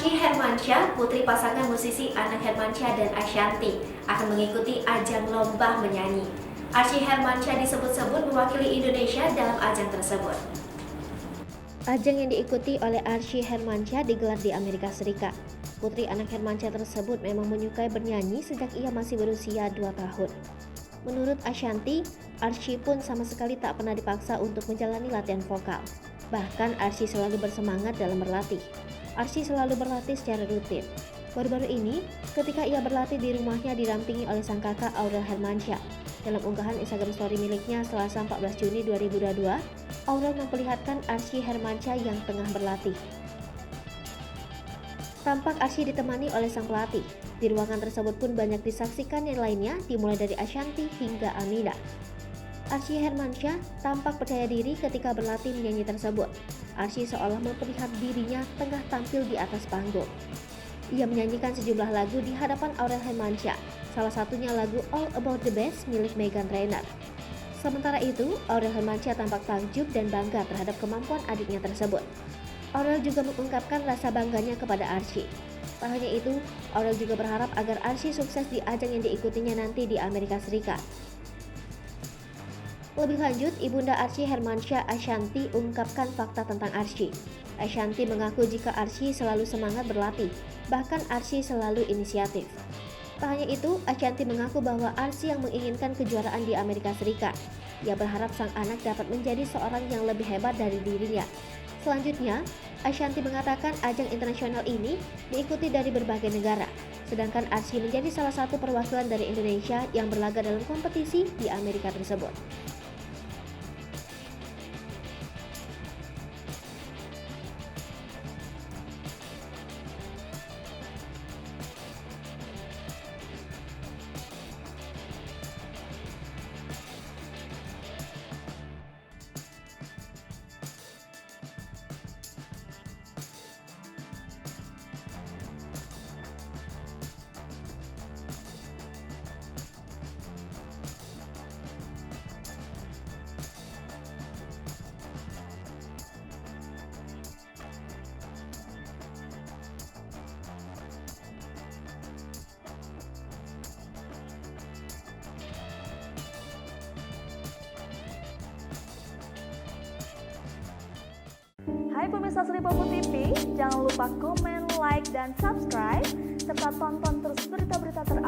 Arsy Hermansyah, putri pasangan musisi Anang Hermansyah dan Ashanty, akan mengikuti ajang lomba menyanyi. Arsy Hermansyah disebut-sebut mewakili Indonesia dalam ajang tersebut. Ajang yang diikuti oleh Arsy Hermansyah digelar di Amerika Serikat. Putri Anang Hermansyah tersebut memang menyukai bernyanyi sejak ia masih berusia 2 tahun. Menurut Ashanty, Arsy pun sama sekali tak pernah dipaksa untuk menjalani latihan vokal. Bahkan Arsy selalu bersemangat dalam berlatih. Arsy selalu berlatih secara rutin. Baru-baru ini, ketika ia berlatih di rumahnya didampingi oleh sang kakak Aurel Hermansyah. Dalam unggahan Instagram story miliknya Selasa 14 Juni 2022, Aurel memperlihatkan Arsy Hermansyah yang tengah berlatih. Tampak Arsy ditemani oleh sang pelatih. Di ruangan tersebut pun banyak disaksikan yang lainnya, dimulai dari Ashanty hingga Amina. Arsy Hermansyah tampak percaya diri ketika berlatih menyanyi tersebut. Arsy seolah memperlihat dirinya tengah tampil di atas panggung. Ia menyanyikan sejumlah lagu di hadapan Aurel Hermansyah, salah satunya lagu All About the Best milik Meghan Trainor. Sementara itu, Aurel Hermansyah tampak takjub dan bangga terhadap kemampuan adiknya tersebut. Aurel juga mengungkapkan rasa bangganya kepada Arsy. Tak hanya itu, Aurel juga berharap agar Arsy sukses di ajang yang diikutinya nanti di Amerika Serikat. Lebih lanjut, ibunda Arsy Hermansyah, Ashanty, ungkapkan fakta tentang Arsy. Ashanty mengaku jika Arsy selalu semangat berlatih, bahkan Arsy selalu inisiatif. Tak hanya itu, Ashanty mengaku bahwa Arsy yang menginginkan kejuaraan di Amerika Serikat. Ia berharap sang anak dapat menjadi seorang yang lebih hebat dari dirinya. Selanjutnya, Ashanty mengatakan ajang internasional ini diikuti dari berbagai negara, sedangkan Arsy menjadi salah satu perwakilan dari Indonesia yang berlaga dalam kompetisi di Amerika tersebut. Hai pemirsa Sri Popo TV, jangan lupa komen, like, dan subscribe, serta tonton terus berita-berita terupdate